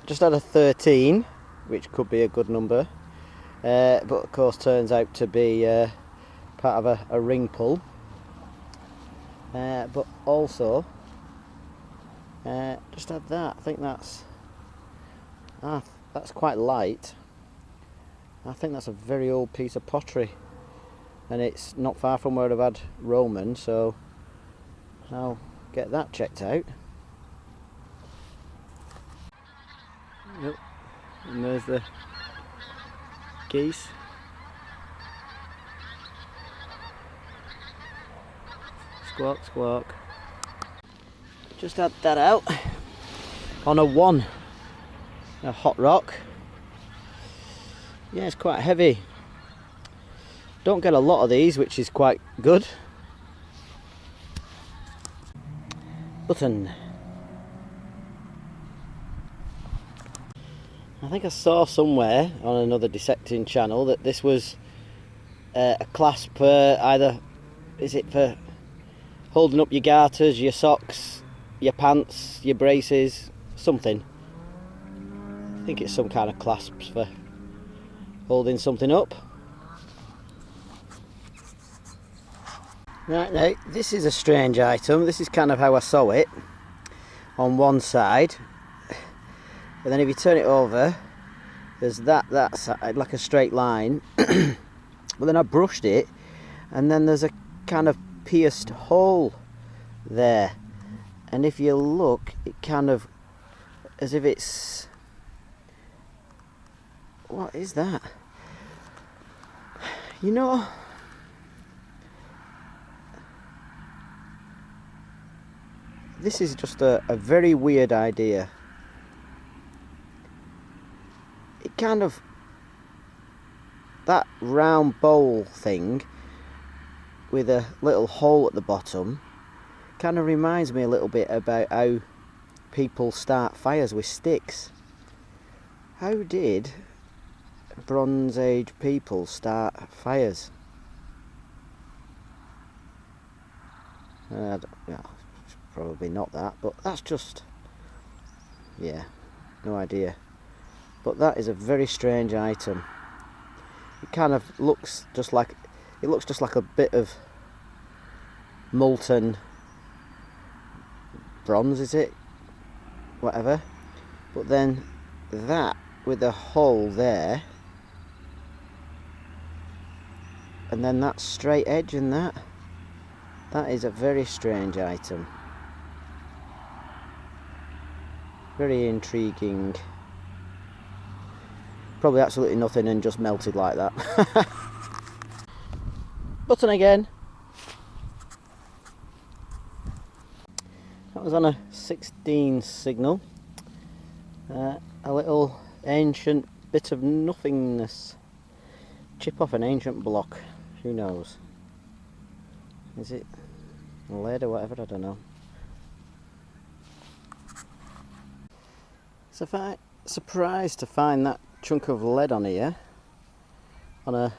Just had a 13, which could be a good number, but of course turns out to be part of a ring pull. But also just had that. I think that's quite light. I think that's a very old piece of pottery, and it's not far from where I've had Roman, so I'll get that checked out. Yep. And there's the geese. Squawk, squawk. Just had that out on a 1, a hot rock. Yeah, it's quite heavy. Don't get a lot of these, which is quite good. Button. I think I saw somewhere on another dissecting channel that this was a clasp, either is it for holding up your garters, your socks, your pants, your braces, something. I think it's some kind of clasps for holding something up. Right, now this is a strange item. This is kind of how I saw it on one side, but then if you turn it over, there's that side like a straight line. But then I brushed it, and then there's a kind of pierced hole there, and if you look, it kind of as if it's, what is that? You know, this is just a very weird idea. It kind of, that round bowl thing with a little hole at the bottom kind of reminds me a little bit about how people start fires with sticks. How did Bronze Age people start fires? Yeah, probably not that, but that's just, yeah, no idea. But that is a very strange item. It kind of looks just like, it looks just like a bit of molten bronze, is it? Whatever. But then that with the hole there, and then that straight edge and that is a very strange item. Very intriguing. Probably absolutely nothing and just melted like that. Button again. That was on a 16 signal. A little ancient bit of nothingness. Chip off an ancient block. Who knows? Is it lead or whatever? I don't know. So surprised to find that chunk of lead on here, on a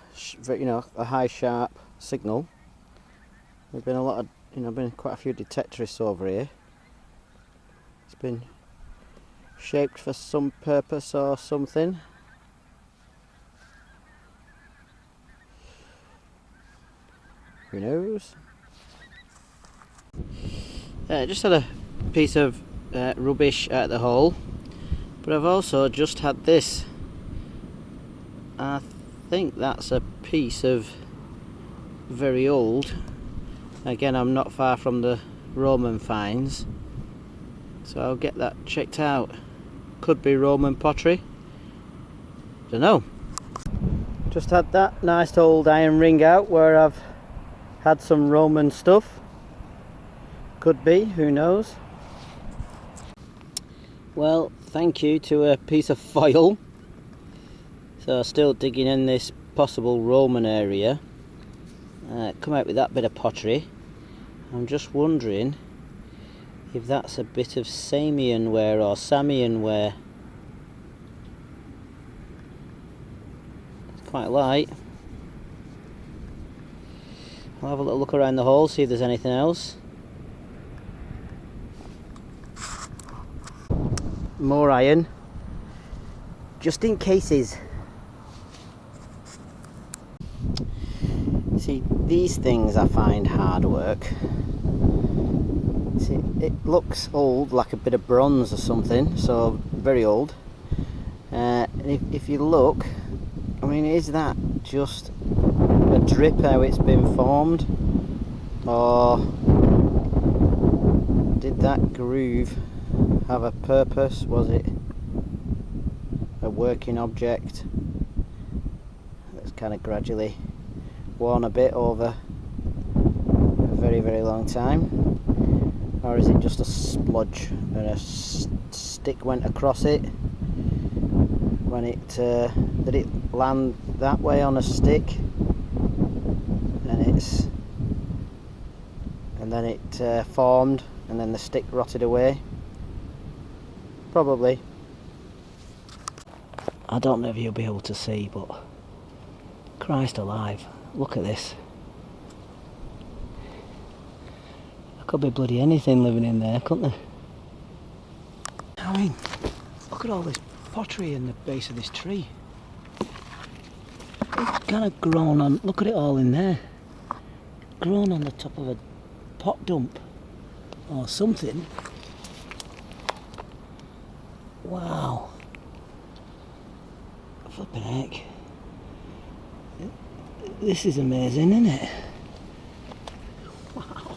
a high sharp signal. There's been a lot of been quite a few detectorists over here. It's been shaped for some purpose or something. Who knows? Just had a piece of rubbish out of the hole, but I've also just had this. I think that's a piece of very old. Again, I'm not far from the Roman finds, so I'll get that checked out. Could be Roman pottery. Don't know. Just had that nice old iron ring out where I've had some Roman stuff. Could be, who knows. Well, thank you to a piece of foil. So still digging in this possible Roman area. Come out with that bit of pottery. I'm just wondering if that's a bit of Samian ware or Samian ware. It's quite light. I'll have a little look around the hole, see if there's anything else. More iron. just in cases. See, these things I find hard work. See, it looks old, like a bit of bronze or something, so very old. And if you look, I mean, is that just a drip how it's been formed, or did that groove have a purpose? Was it a working object that's kind of gradually worn a bit over a very, very long time? Or is it just a splodge and a stick went across it? When it did it land that way on a stick, and then it formed, and then the stick rotted away? Probably. I don't know if you'll be able to see, but Christ alive, look at this. There could be bloody anything living in there, couldn't there? I mean, look at all this pottery in the base of this tree. It's kind of grown on, look at it all in there. Grown on the top of a pot dump or something. Wow. Flipping heck. This is amazing, isn't it? Wow.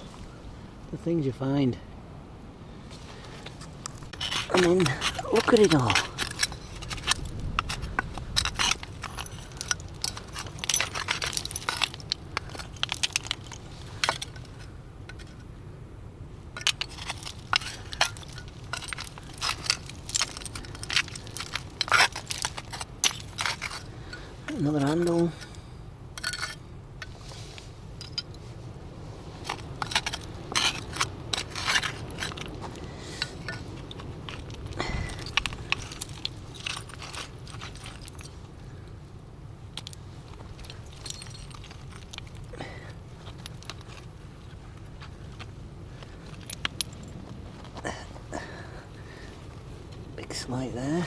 The things you find. I mean, look at it all. Another handle. Big slate there.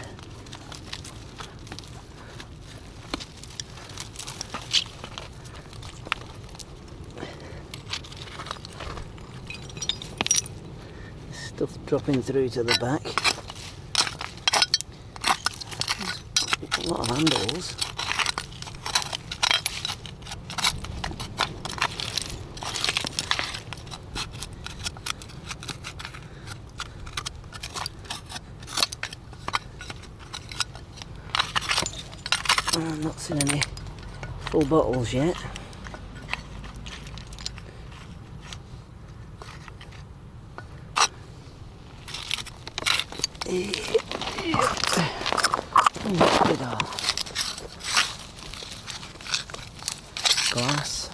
Stuff dropping through to the back. There's a lot of handles. I've not seen any full bottles yet. Glass.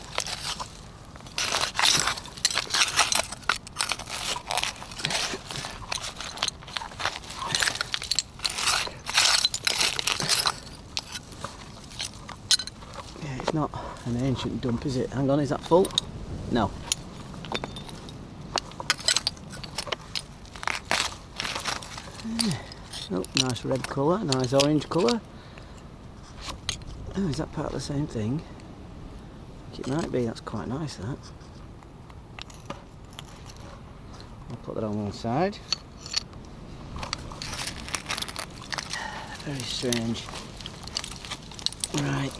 Yeah, it's not an ancient dump, is it? Hang on, is that full? No. Oh, nice red colour, nice orange colour. Oh, is that part of the same thing? I think it might be, that's quite nice, that. I'll put that on one side. Very strange. Right,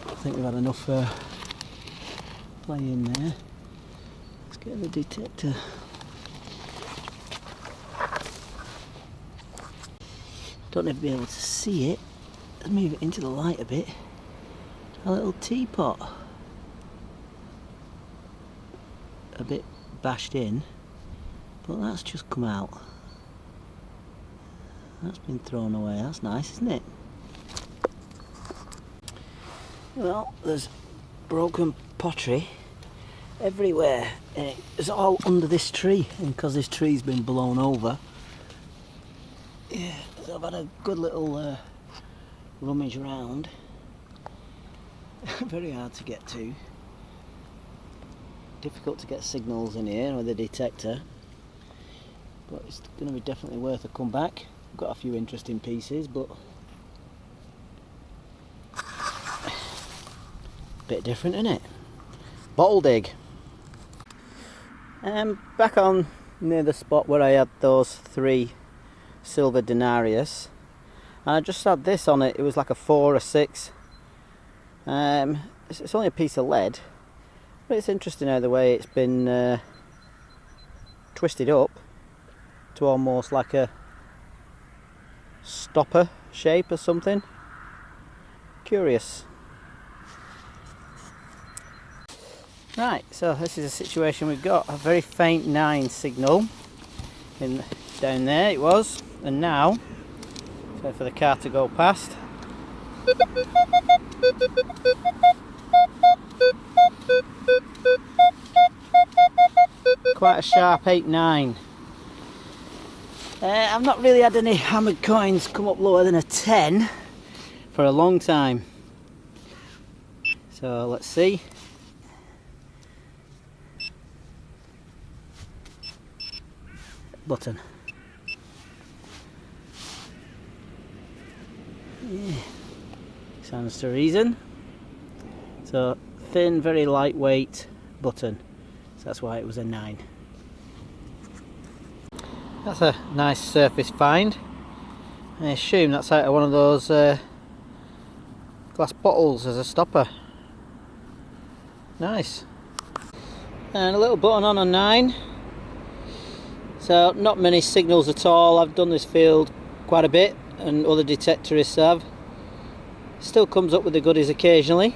I think we've had enough play in there. Let's get the detector. Don't ever be able to see it. Let's move it into the light a bit. A little teapot. A bit bashed in, but that's just come out. That's been thrown away. That's nice, isn't it? Well, there's broken pottery everywhere. It's all under this tree, and because this tree's been blown over. Yeah, so I've had a good little rummage around. Very hard to get to. Difficult to get signals in here with the detector. But it's going to be definitely worth a comeback. I've got a few interesting pieces, but Bit different, isn't it? Bottledig. Back on near the spot where I had those 3 silver denarius, and I just had this on it. It was like a 4 or 6. It's only a piece of lead, but it's interesting how the way it's been twisted up to almost like a stopper shape or something. Curious. Right, so this is a situation. We've got a very faint 9 signal down there, it was, and now so for the car to go past. Quite a sharp 8-9. I've not really had any hammered coins come up lower than a 10 for a long time. So let's see. Button. Yeah. Stands to reason. So thin, very lightweight button. So that's why it was a 9. That's a nice surface find. I assume that's out of one of those glass bottles as a stopper. Nice. And a little button on a 9. So not many signals at all. I've done this field quite a bit and other detectorists have. Still comes up with the goodies occasionally.